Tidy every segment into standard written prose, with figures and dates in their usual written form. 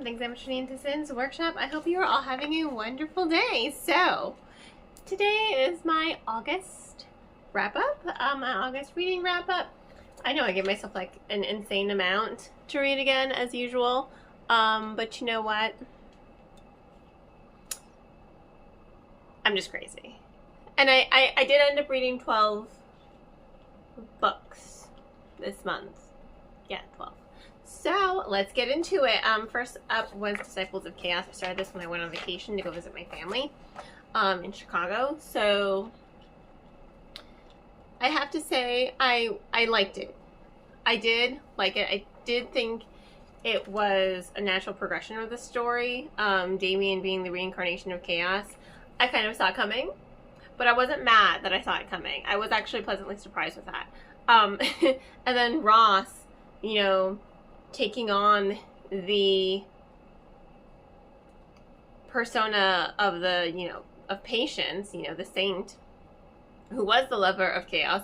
everyone. Thanks so much for tuning into Sin's Workshop. I hope you are all having a wonderful day. So, today is my August wrap-up, my August reading wrap-up. I know I give myself like an insane amount to read again, as usual, but you know what? I'm just crazy. And I did end up reading 12 books this month. Yeah, 12. So let's get into it. First up was Disciples of Chaos. I started this when I went on vacation to go visit my family in Chicago. So I have to say I liked it. I did like it. I did think it was a natural progression of the story. Damien being the reincarnation of chaos. I kind of saw it coming, but I wasn't mad that I saw it coming. I was actually pleasantly surprised with that. And then Ross, you know, taking on the persona of the, of Patience, the saint who was the lover of chaos.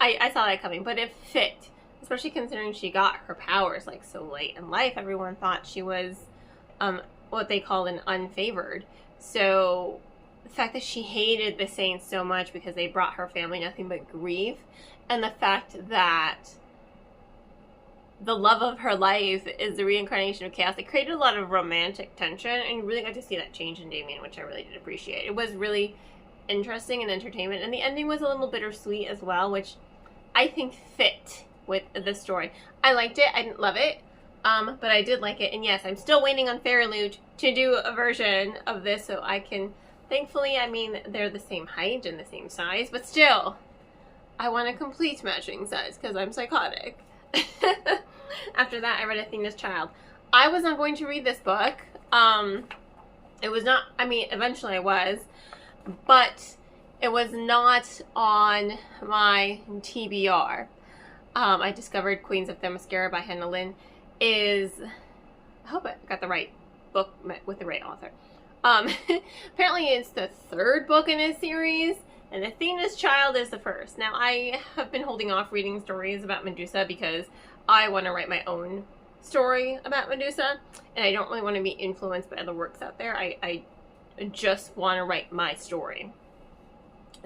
I saw that coming, but it fit, especially considering she got her powers like so late in life. Everyone thought she was what they call an unfavored. So the fact that she hated the saints so much because they brought her family nothing but grief, and the fact that the love of her life is the reincarnation of chaos, it created a lot of romantic tension, and you really got to see that change in Damien, which I really did appreciate. It was really interesting and entertainment, and the ending was a little bittersweet as well, which I think fit with the story. I liked it. I didn't love it, but I did like it, and yes, I'm still waiting on Fairyloot to do a version of this so I can, thankfully, I mean, they're the same height and the same size, but still, I want a complete matching size because I'm psychotic. After that, I read Athena's Child. I was not going to read this book. It was not, I mean, eventually I was, but it was not on my TBR. I discovered Queens of Themyscira by Hannah Lynn is, I hope I got the right book with the right author. Apparently it's the third book in a series, and Athena's Child is the first. Now, I have been holding off reading stories about Medusa because I want to write my own story about Medusa, and I don't really want to be influenced by other works out there. I just want to write my story.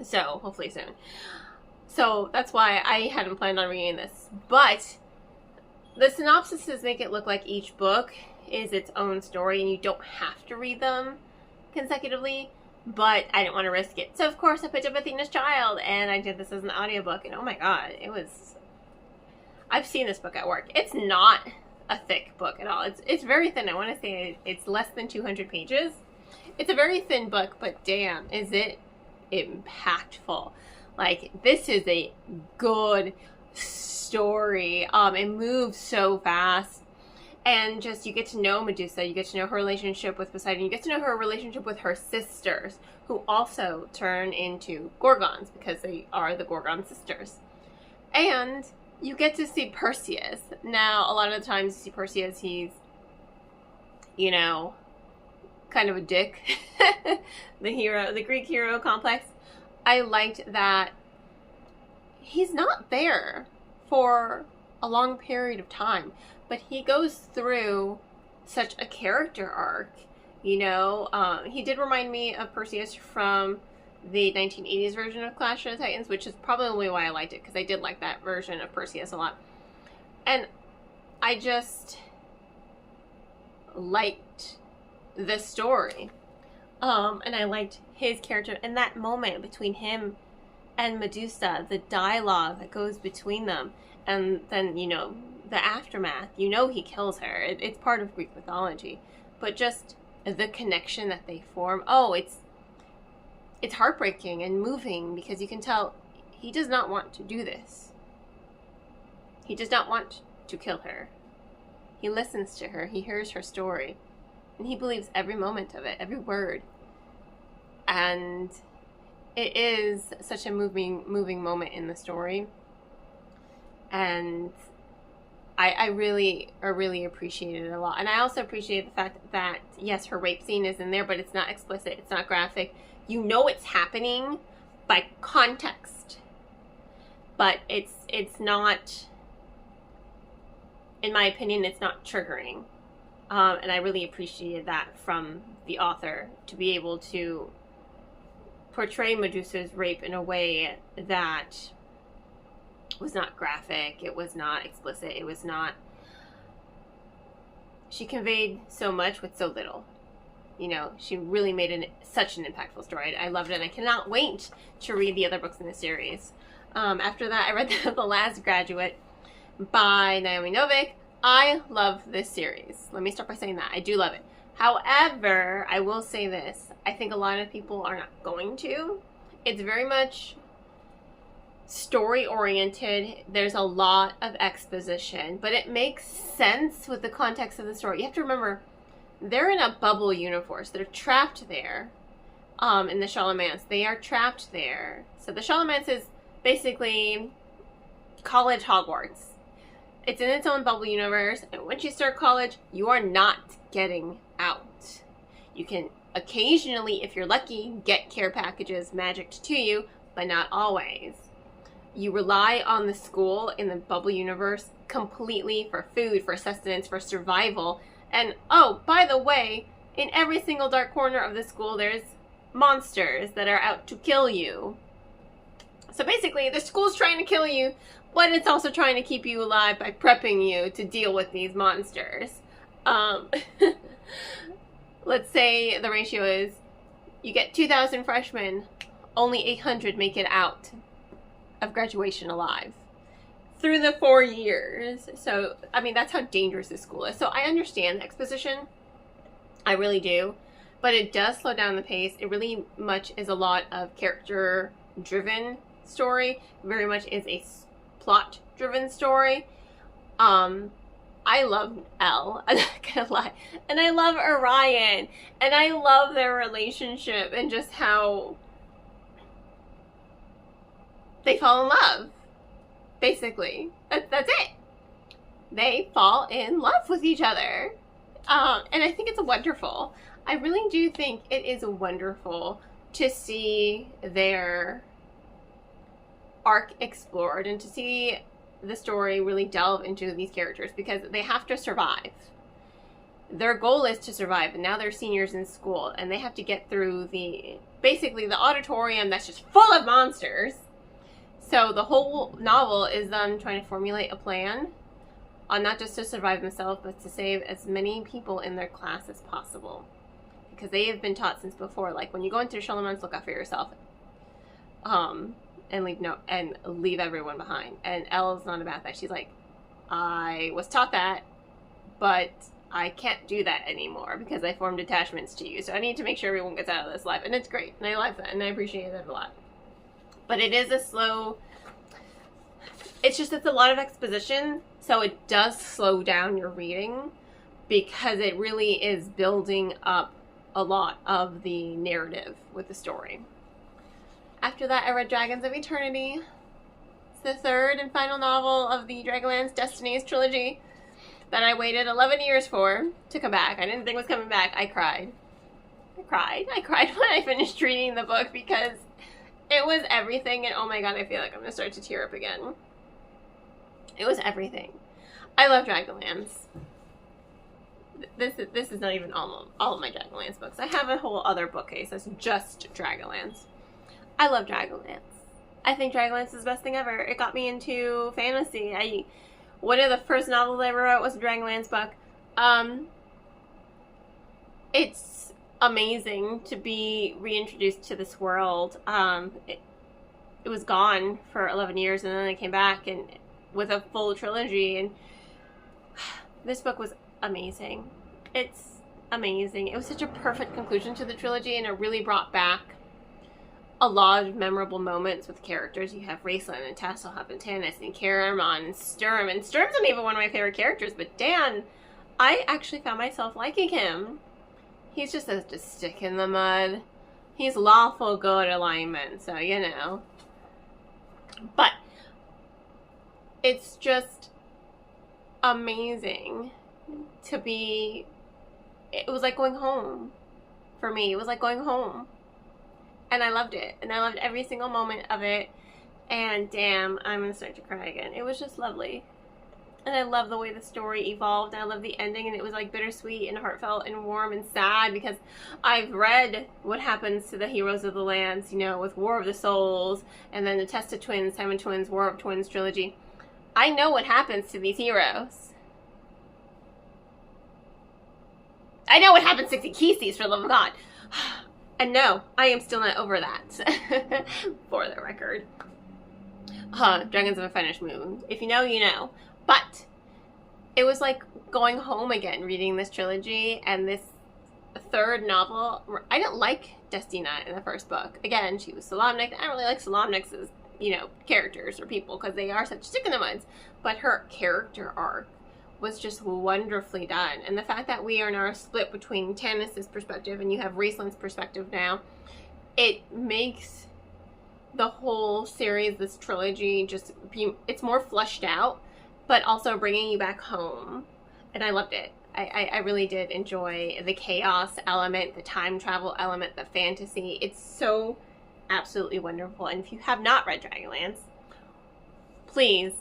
So, hopefully soon. So, that's why I hadn't planned on reading this. But the synopsises make it look like each book is its own story, and you don't have to read them consecutively. But I didn't want to risk it. So, of course, I picked up Athena's Child, and I did this as an audiobook, and oh my god, it was... I've seen this book at work. It's not a thick book at all. It's very thin. I want to say it's less than 200 pages. It's a very thin book, but damn, is it impactful. Like, this is a good story. It moves so fast. And just, you get to know Medusa, you get to know her relationship with Poseidon, you get to know her relationship with her sisters, who also turn into Gorgons, because they are the Gorgon sisters. And you get to see Perseus. Now, a lot of the times you see Perseus, he's, kind of a dick. The hero, the Greek hero complex. I liked that he's not there for a long period of time, but he goes through such a character arc, He did remind me of Perseus from the 1980s version of Clash of the Titans, which is probably why I liked it, because I did like that version of Perseus a lot. And I just liked the story. And I liked his character, and that moment between him and Medusa, the dialogue that goes between them, and then, the aftermath. He kills her. It's part of Greek mythology. But just the connection that they form. Oh, it's heartbreaking and moving, because you can tell he does not want to do this. He does not want to kill her. He listens to her. He hears her story. And he believes every moment of it, every word. And it is such a moving moment in the story. And I really appreciated it a lot. And I also appreciate the fact that, yes, her rape scene is in there, but it's not explicit, it's not graphic. You know it's happening by context. But it's not, in my opinion, it's not triggering. And I really appreciated that from the author, to be able to portray Medusa's rape in a way that was not graphic, it was not explicit, it was not... She conveyed so much with so little. You know, she really made such an impactful story. I loved it, and I cannot wait to read the other books in the series. After that, I read The Last Graduate by Naomi Novik. I love this series. Let me start by saying that. I do love it. However, I will say this. I think a lot of people are not going to. It's very much story-oriented. There's a lot of exposition, but it makes sense with the context of the story. You have to remember, they're in a bubble universe. They're trapped there in the Charlemagnes. They are trapped there. So the Charlemagnes is basically college Hogwarts. It's in its own bubble universe, and once you start college, you are not getting out. You can occasionally, if you're lucky, get care packages magicked to you, but not always. You rely on the school in the bubble universe completely for food, for sustenance, for survival. And, oh, by the way, in every single dark corner of the school, there's monsters that are out to kill you. So basically, the school's trying to kill you, but it's also trying to keep you alive by prepping you to deal with these monsters. Let's say the ratio is, you get 2,000 freshmen, only 800 make it out of graduation alive through the 4 years. So, I mean, that's how dangerous this school is. So I understand the exposition. I really do. But it does slow down the pace. It really much is a lot of character-driven story. Very much is a plot-driven story. I love Elle, I'm not gonna lie. And I love Orion. And I love their relationship and just how they fall in love. Basically. That's it. They fall in love with each other. And I think it's wonderful. I really do think it is wonderful to see their arc explored and to see the story really delve into these characters, because they have to survive. Their goal is to survive, and now they're seniors in school, and they have to get through basically the auditorium that's just full of monsters. So the whole novel is them trying to formulate a plan on not just to survive themselves, but to save as many people in their class as possible. Because they have been taught since before, like, when you go into Charlemagne's, look out for yourself. And leave everyone behind. And Elle's not about that. She's like, I was taught that, but I can't do that anymore because I formed attachments to you. So I need to make sure everyone gets out of this life. And it's great. And I like that. And I appreciate that a lot. But it is a slow... It's a lot of exposition. So it does slow down your reading because it really is building up a lot of the narrative with the story. After that, I read Dragons of Eternity. It's the third and final novel of the Dragonlance Destinies trilogy that I waited 11 years for to come back. I didn't think it was coming back. I cried. I cried when I finished reading the book because it was everything, and oh my god, I feel like I'm going to start to tear up again. It was everything. I love Dragonlance. This is not even all of my Dragonlance books. I have a whole other bookcase that's just Dragonlance. I love Dragonlance. I think Dragonlance is the best thing ever. It got me into fantasy. One of the first novels I ever wrote was a Dragonlance book. It's amazing to be reintroduced to this world. It was gone for 11 years, and then I came back and with a full trilogy, and this book was amazing. It's amazing. It was such a perfect conclusion to the trilogy, and it really brought back a lot of memorable moments with characters. You have Raceland and Tasselhoff and Tanis and Caramon and Sturm. And Sturm's not even one of my favorite characters, but Dan, I actually found myself liking him. He's just a stick in the mud. He's lawful good alignment, so you know. But it's just amazing to be... It was like going home for me. It was like going home. And I loved it. And I loved every single moment of it. And damn, I'm going to start to cry again. It was just lovely. And I love the way the story evolved. And I love the ending, and it was like bittersweet and heartfelt and warm and sad, because I've read what happens to the heroes of the lands, you know, with War of the Souls, and then the Test of Twins, Time of Twins, War of Twins trilogy. I know what happens to these heroes. I know what happens to Kisses, for the love of God. And no, I am still not over that. For the record. Dragons of a Fetish Moon. If you know, you know. But it was like going home again, reading this trilogy, and this third novel. I didn't like Destina in the first book. Again, she was Solamnic. I don't really like Solamnics, you know, characters or people, because they are such stick in the muds. But her character arc was just wonderfully done. And the fact that we are now split between Tanis's perspective and you have Raislin's perspective now, it makes the whole series, this trilogy, just it's more fleshed out, but also bringing you back home. And I loved it. I really did enjoy the chaos element, the time travel element, the fantasy. It's so absolutely wonderful. And if you have not read Dragonlance, please,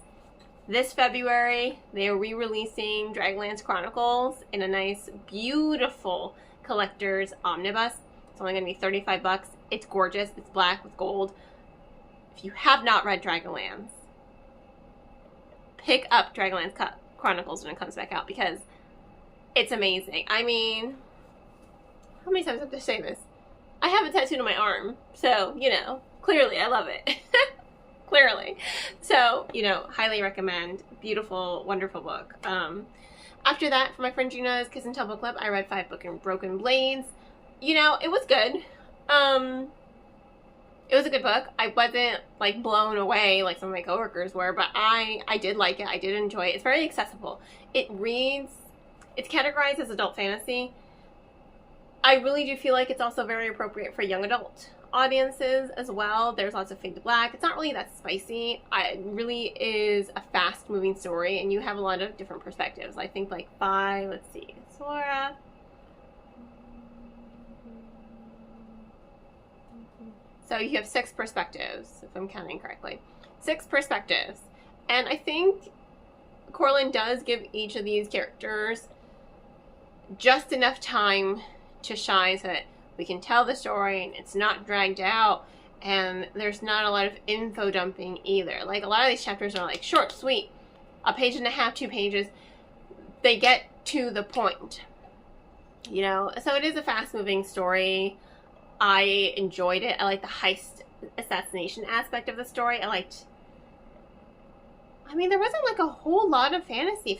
this February, they are re-releasing Dragonlance Chronicles in a nice, beautiful collector's omnibus. It's only going to be 35 bucks. It's gorgeous. It's black with gold. If you have not read Dragonlance, pick up Dragonlance Chronicles when it comes back out, because it's amazing. I mean, how many times do I have to say this? I have a tattoo on my arm, so, you know, clearly I love it. Clearly. So, you know, highly recommend. Beautiful, wonderful book. After that, for my friend Gina's Kiss and Tell book club, I read 5 books in Broken Blades. You know, it was good. It was a good book. I wasn't, like, blown away like some of my coworkers were, but I did like it. I did enjoy it. It's very accessible. It's categorized as adult fantasy. I really do feel like it's also very appropriate for young adult audiences as well. There's lots of fade to black. It's not really that spicy. It really is a fast moving story, and you have a lot of different perspectives. I think like let's see, Sora. So you have 6 perspectives, if I'm counting correctly. 6 perspectives. And I think Corlin does give each of these characters just enough time to shine so that we can tell the story and it's not dragged out, and there's not a lot of info dumping either. Like, a lot of these chapters are like short, sweet, a page and a half, 2 pages. They get to the point, you know? So it is a fast moving story. I enjoyed it. I like the heist assassination aspect of the story. I mean, there wasn't like a whole lot of fantasy,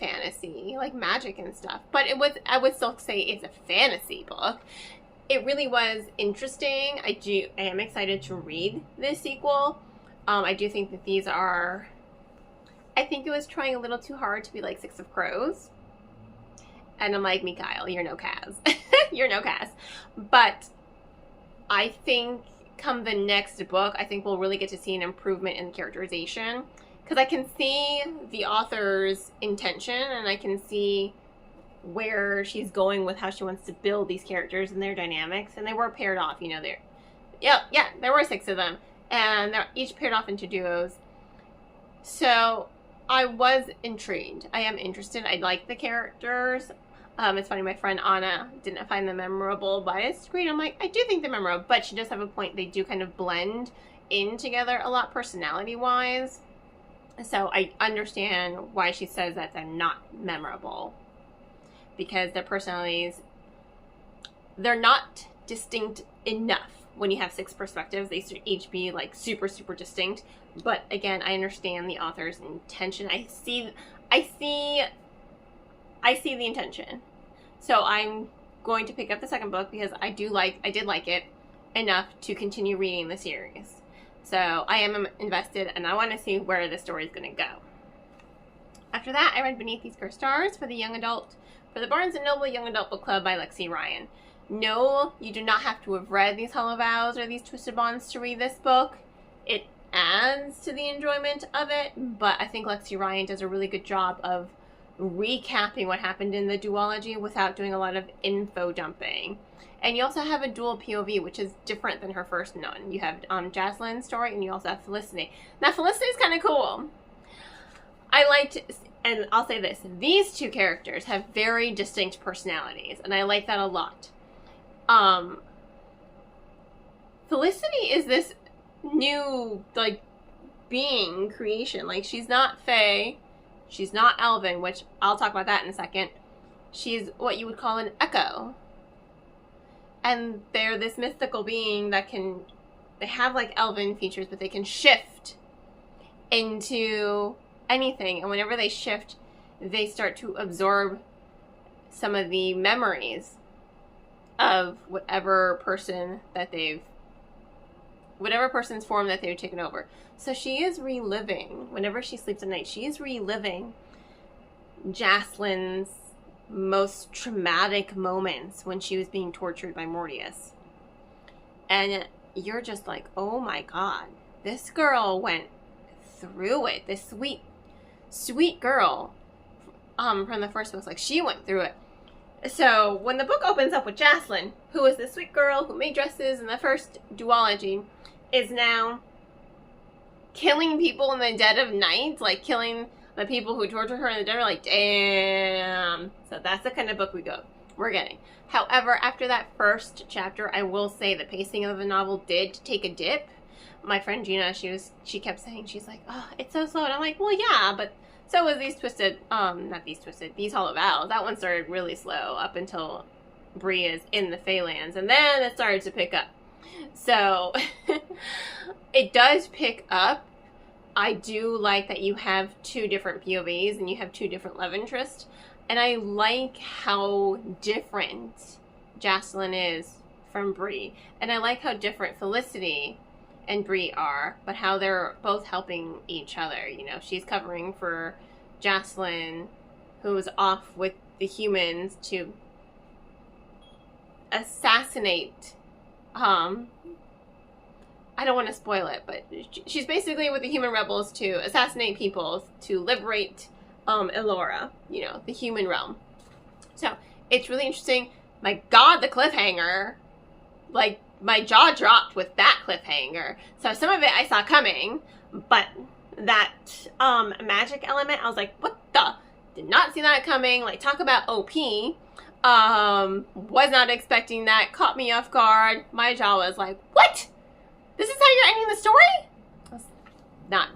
like magic and stuff, but I would still say it's a fantasy book. It really was interesting. I am excited to read this sequel. I do think that I think it was trying a little too hard to be like Six of Crows. And I'm like, Mikhail, you're no Kaz. You're no Kaz. But I think come the next book, I think we'll really get to see an improvement in characterization. Because I can see the author's intention, and I can see where she's going with how she wants to build these characters and their dynamics. And they were paired off, you know, there were 6 of them. And they're each paired off into duos. So I was intrigued. I am interested. I like the characters. It's funny, my friend Anna didn't find them memorable, but I agreed. I'm like, I do think they're memorable, but she does have a point. They do kind of blend in together a lot personality-wise. So I understand why she says that they're not memorable. Because their personalities, they're not distinct enough. When you have 6 perspectives, they should each be like super, super distinct. But again, I understand the author's intention. I see the intention. So I'm going to pick up the second book because I did like it enough to continue reading the series. So I am invested, and I want to see where the story is going to go. After that, I read Beneath These Cursed Stars for the Barnes & Noble Young Adult Book Club by Lexi Ryan. No, you do not have to have read these Hollow Vows or these Twisted Bonds to read this book. It adds to the enjoyment of it, but I think Lexi Ryan does a really good job of recapping what happened in the duology without doing a lot of info dumping. And you also have a dual POV, which is different than her first nun. You have Jaslyn's story, and you also have Felicity. Now, Felicity is kind of cool. I liked and I'll say this, these two characters have very distinct personalities, and I like that a lot. Felicity is this new, like, being creation. Like, she's not Fae, she's not Elven, which I'll talk about that in a second. She's what you would call an echo. And they're this mystical being that they have like elven features, but they can shift into anything. And whenever they shift, they start to absorb some of the memories of whatever person's form that they've taken over. So she is reliving, whenever she sleeps at night, she is reliving Jocelyn's most traumatic moments when she was being tortured by Mortius. And you're just like, oh my god, this girl went through it. This sweet, sweet girl from the first book, like, she went through it. So when the book opens up with Jocelyn, who was this sweet girl who made dresses in the first duology, is now killing people in the dead of night, like killing the people who torture her in the dead, are like, damn. So that's the kind of book we're getting. However, after that first chapter, I will say the pacing of the novel did take a dip. My friend Gina, she kept saying, she's like, oh, it's so slow. And I'm like, well, yeah, but so was these Hollow Vows. That one started really slow up until Bree is in the Feylands, and then it started to pick up. So it does pick up. I do like that you have two different POVs and you have two different love interests. And I like how different Jocelyn is from Bree. And I like how different Felicity and Bree are, but how they're both helping each other. You know, she's covering for Jocelyn, who's off with the humans to assassinate, I don't want to spoil it, but she's basically with the human rebels to assassinate people to liberate Elora, you know, the human realm. So it's really interesting. My god, the cliffhanger, like, my jaw dropped with that cliffhanger. So some of it I saw coming, but that magic element, I was like, what the? Did not see that coming. Like, talk about OP. Was not expecting that. Caught me off guard. My jaw was like, what? This is how you're ending the story? Not.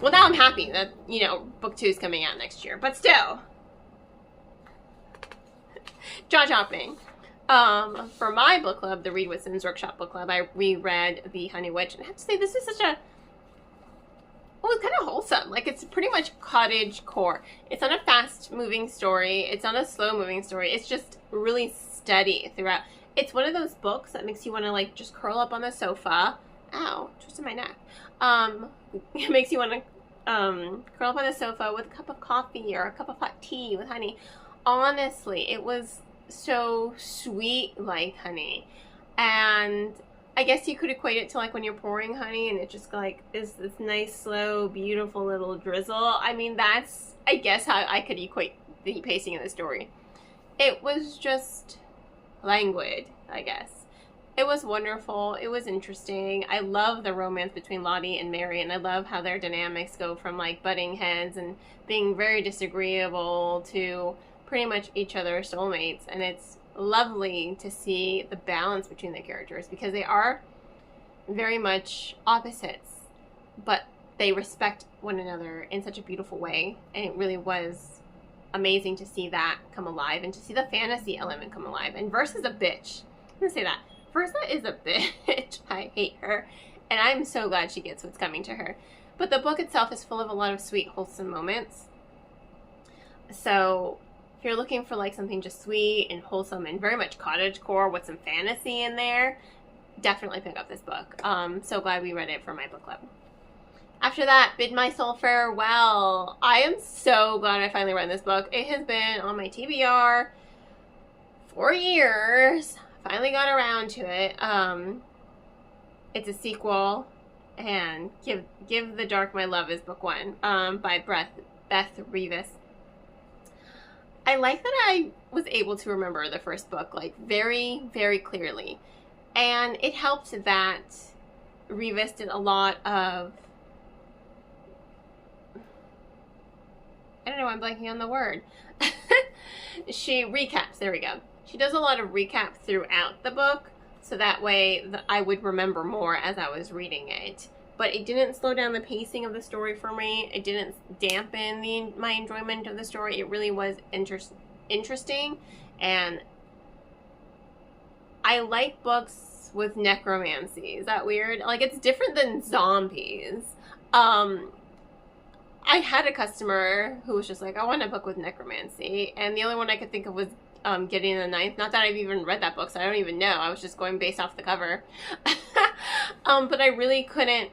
Well, now I'm happy that, you know, book 2 is coming out next year. But still. Jaw dropping. For my book club, the Read with Sims Workshop book club, I reread The Honey Witch. And I have to say, this is such a... Well, it's kind of wholesome. Like, it's pretty much cottage core. It's not a fast-moving story. It's not a slow-moving story. It's just really steady throughout. It's one of those books that makes you want to, like, just curl up on the sofa. Ow, twisted my neck. It makes you want to curl up on the sofa with a cup of coffee or a cup of hot tea with honey. Honestly, it was so sweet like honey. And I guess you could equate it to, like, when you're pouring honey and it just, like, is this nice, slow, beautiful little drizzle. I mean, that's, I guess, how I could equate the pacing of the story. It was just languid, I guess. It was wonderful. It was interesting. I love the romance between Lottie and Mary, and I love how their dynamics go from, like, butting heads and being very disagreeable to pretty much each other's soulmates. And it's lovely to see the balance between the characters, because they are very much opposites, but they respect one another in such a beautiful way. And it really was amazing to see that come alive and to see the fantasy element come alive. And Verse is a bitch. I'm gonna say that. Versa is a bitch. I hate her. And I'm so glad she gets what's coming to her. But the book itself is full of a lot of sweet, wholesome moments. So if you're looking for, like, something just sweet and wholesome and very much cottagecore with some fantasy in there, definitely pick up this book. So glad we read it for my book club. After that, Bid My Soul Farewell. I am so glad I finally read this book. It has been on my TBR for years. Finally got around to it. It's a sequel, and Give the Dark My Love is book 1, by Beth Revis. I like that I was able to remember the first book, like, very, very clearly. And it helped that Revis did a lot of don't know, I'm blanking on the word. She recaps, there we go. She does a lot of recaps throughout the book, so that way I would remember more as I was reading it. But it didn't slow down the pacing of the story for me. It didn't dampen my enjoyment of the story. It really was interesting, and I like books with necromancy. Is that weird? Like, it's different than zombies. I had a customer who was just like, I want a book with necromancy, and the only one I could think of was Gideon the Ninth. Not that I've even read that book, so I don't even know. I was just going based off the cover. But I really couldn't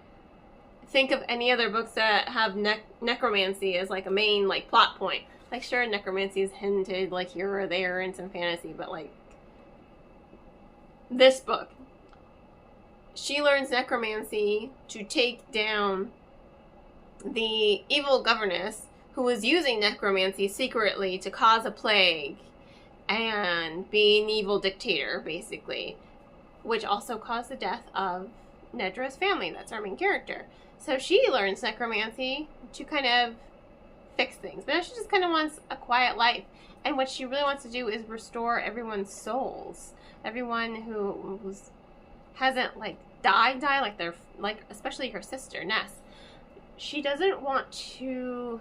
think of any other books that have necromancy as like a main like plot point. Like, sure, necromancy is hinted like here or there in some fantasy, but like this book, she learns necromancy to take down the evil governess who was using necromancy secretly to cause a plague and be an evil dictator, basically, which also caused the death of Nedra's family. That's our main character. So she learns necromancy to kind of fix things, but now she just kind of wants a quiet life, and what she really wants to do is restore everyone's souls, everyone who hasn't like died, like they're like, especially her sister Ness. She doesn't want to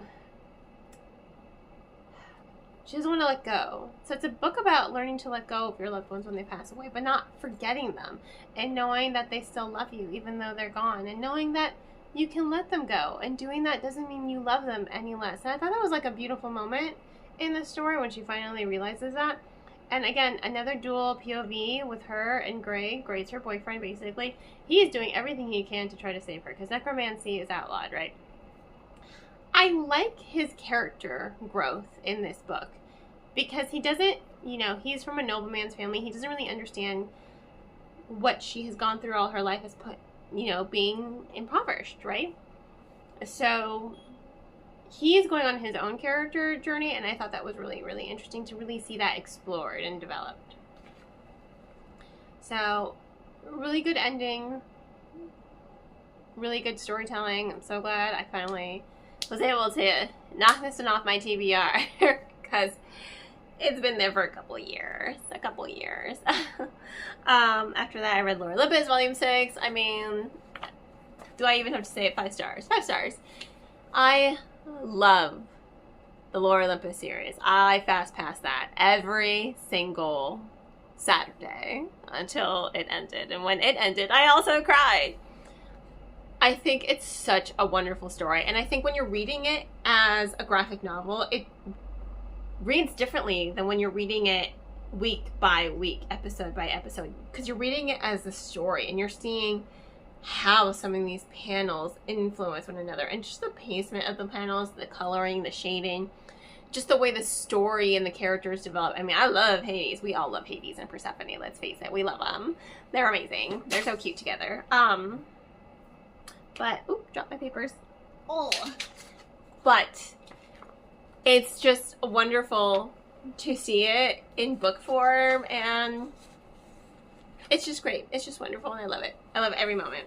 let go. So it's a book about learning to let go of your loved ones when they pass away, but not forgetting them, and knowing that they still love you even though they're gone, and knowing that you can let them go, and doing that doesn't mean you love them any less. And I thought that was like a beautiful moment in the story when she finally realizes that. And again, another dual POV with her and Gray. Gray's her boyfriend, basically. He is doing everything he can to try to save her, because necromancy is outlawed, right? I like his character growth in this book, because he doesn't, he's from a nobleman's family. He doesn't really understand what she has gone through all her life as being impoverished, right? So he's going on his own character journey, and I thought that was really, really interesting to really see that explored and developed. So, really good ending, really good storytelling. I'm so glad I finally was able to knock this one off my TBR, because it's been there for a couple years. After that, I read Olympus Volume 6. I mean, do I even have to say it? 5 stars. 5 stars. I love the Olympus series. I fast passed that every single Saturday until it ended. And when it ended, I also cried. I think it's such a wonderful story. And I think when you're reading it as a graphic novel, it reads differently than when you're reading it week by week, episode by episode, because you're reading it as a story and you're seeing how some of these panels influence one another, and just the placement of the panels, the coloring, the shading, just the way the story and the characters develop. I mean, I love Hades. We all love Hades and Persephone, let's face it. We love them. They're amazing. They're so cute together. But, oop, dropped my papers. Oh. But it's just wonderful to see it in book form, and it's just great. It's just wonderful, and I love it. I love every moment.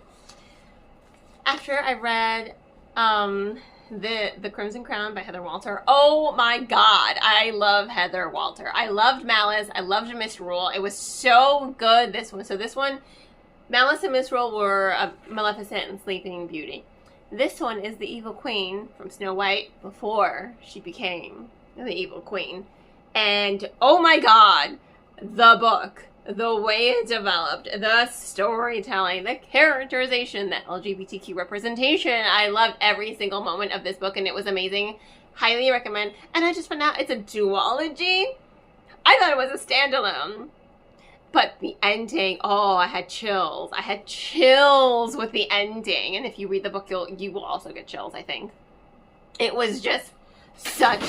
After I read the Crimson Crown by Heather Walter, oh my god, I love Heather Walter. I loved Malice. I loved Misrule. It was so good, this one. So this one, Malice and Misrule were Maleficent and Sleeping Beauty. This one is the evil queen from Snow White before she became the evil queen. And oh my god, the book, the way it developed, the storytelling, the characterization, the LGBTQ representation. I loved every single moment of this book, and it was amazing. Highly recommend. And I just found out it's a duology. I thought it was a standalone. But the ending, oh, I had chills. I had chills with the ending. And if you read the book, you will also get chills, I think. It was just such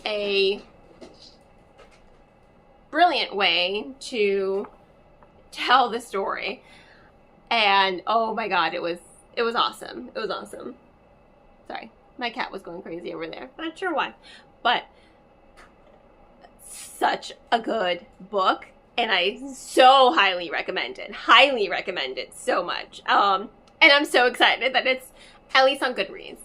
a brilliant way to tell the story. And oh my god, it was awesome. It was awesome. Sorry, my cat was going crazy over there. Not sure why. But such a good book, and I so highly recommend it so much. And I'm so excited that it's at least on Goodreads.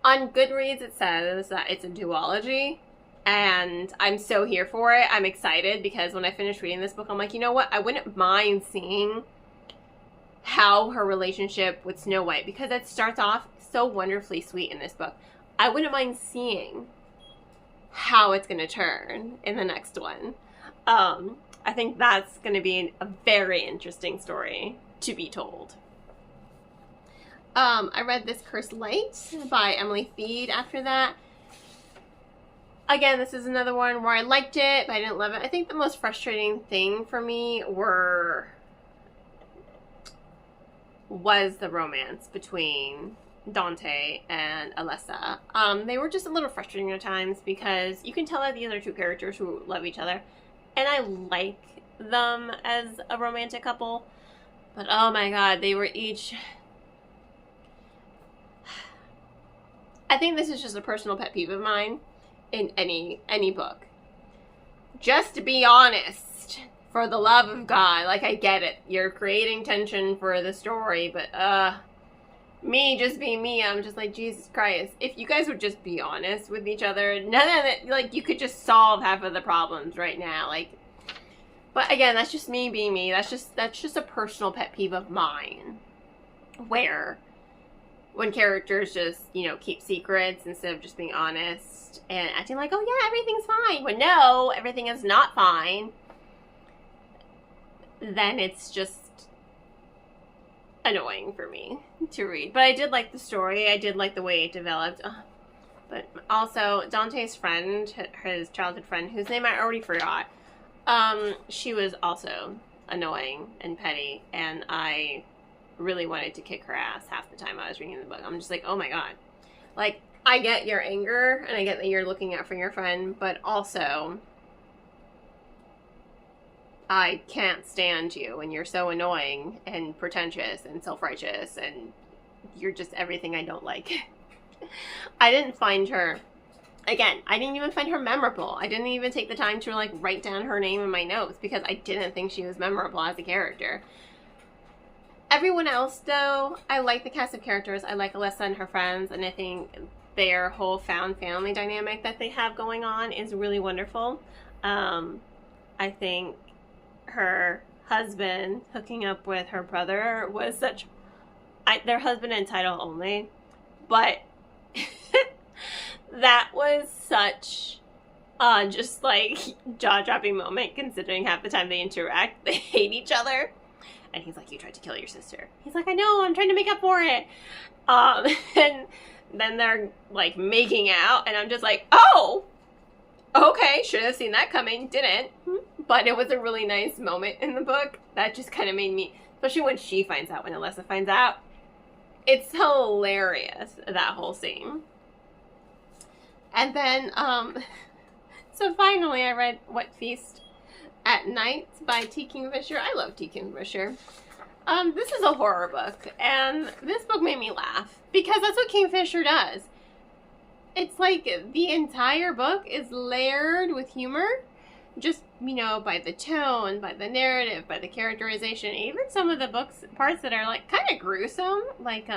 On Goodreads, it says that it's a duology, and I'm so here for it. I'm excited because when I finished reading this book, I'm like, you know what? I wouldn't mind seeing how her relationship with Snow White, because it starts off so wonderfully sweet in this book. I wouldn't mind seeing how it's going to turn in the next one. I think that's going to be a very interesting story to be told. I read This Cursed Light by Emily Feed after that. Again, this is another one where I liked it, but I didn't love it. I think the most frustrating thing for me was the romance between Dante and Alessa. They were just a little frustrating at times because you can tell that these are two characters who love each other, and I like them as a romantic couple, but oh my god, they were each... I think this is just a personal pet peeve of mine in any book. Just be honest, for the love of God. Like, I get it, you're creating tension for the story, but me just being me, I'm just like, Jesus Christ, if you guys would just be honest with each other, none of it, like, you could just solve half of the problems right now. Like, but again, that's just me being me. That's just a personal pet peeve of mine, where when characters just, you know, keep secrets instead of just being honest and acting like, oh yeah, everything's fine, when no, everything is not fine, then it's just annoying for me to read. But I did like the story. I did like the way it developed. But also, Dante's friend, his childhood friend, whose name I already forgot, she was also annoying and petty, and I really wanted to kick her ass half the time I was reading the book. I'm just like, oh my god. Like, I get your anger, and I get that you're looking out for your friend, but also, I can't stand you, and you're so annoying and pretentious and self-righteous, and you're just everything I don't like. I didn't find her, again, I didn't even find her memorable. I didn't even take the time to, like, write down her name in my notes, because I didn't think she was memorable as a character. Everyone else, though, I like the cast of characters. I like Alessa and her friends, and I think their whole found family dynamic that they have going on is really wonderful. I think her husband hooking up with her brother was such... their husband and title only, but that was such just, like, jaw-dropping moment, considering half the time they interact, they hate each other. And he's like, you tried to kill your sister. He's like, I know, I'm trying to make up for it. And then they're, like, making out, and I'm just like, oh, okay, should have seen that coming, didn't. But it was a really nice moment in the book that just kind of made me, especially when she finds out, when Alessa finds out. It's hilarious, that whole scene. And then, so finally I read What Feast at Night by T. Kingfisher. I love T. Kingfisher. This is a horror book, and this book made me laugh, because that's what Kingfisher does. It's like the entire book is layered with humor, just, you know, by the tone, by the narrative, by the characterization, even some of the book's parts that are, like, kind of gruesome, like,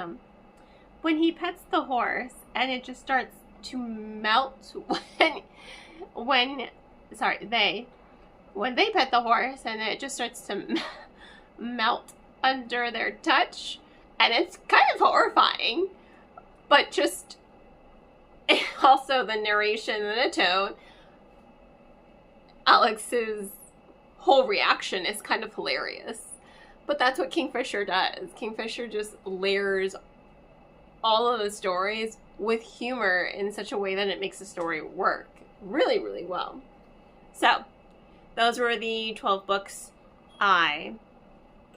when he pets the horse, and it just starts to melt when they pet the horse, and it just starts to melt under their touch, and it's kind of horrifying, but just also the narration and the tone. Alex's whole reaction is kind of hilarious, but that's what Kingfisher does. Kingfisher just layers all of the stories with humor in such a way that it makes the story work really, really well. So, those were the 12 books I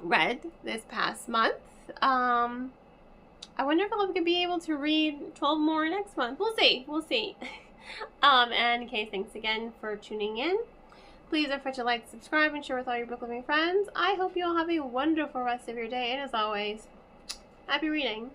read this past month. I wonder if I'll be able to read 12 more next month. We'll see. We'll see. And okay, thanks again for tuning in. Please don't forget to like, subscribe, and share with all your book-loving friends. I hope you all have a wonderful rest of your day, and as always, happy reading.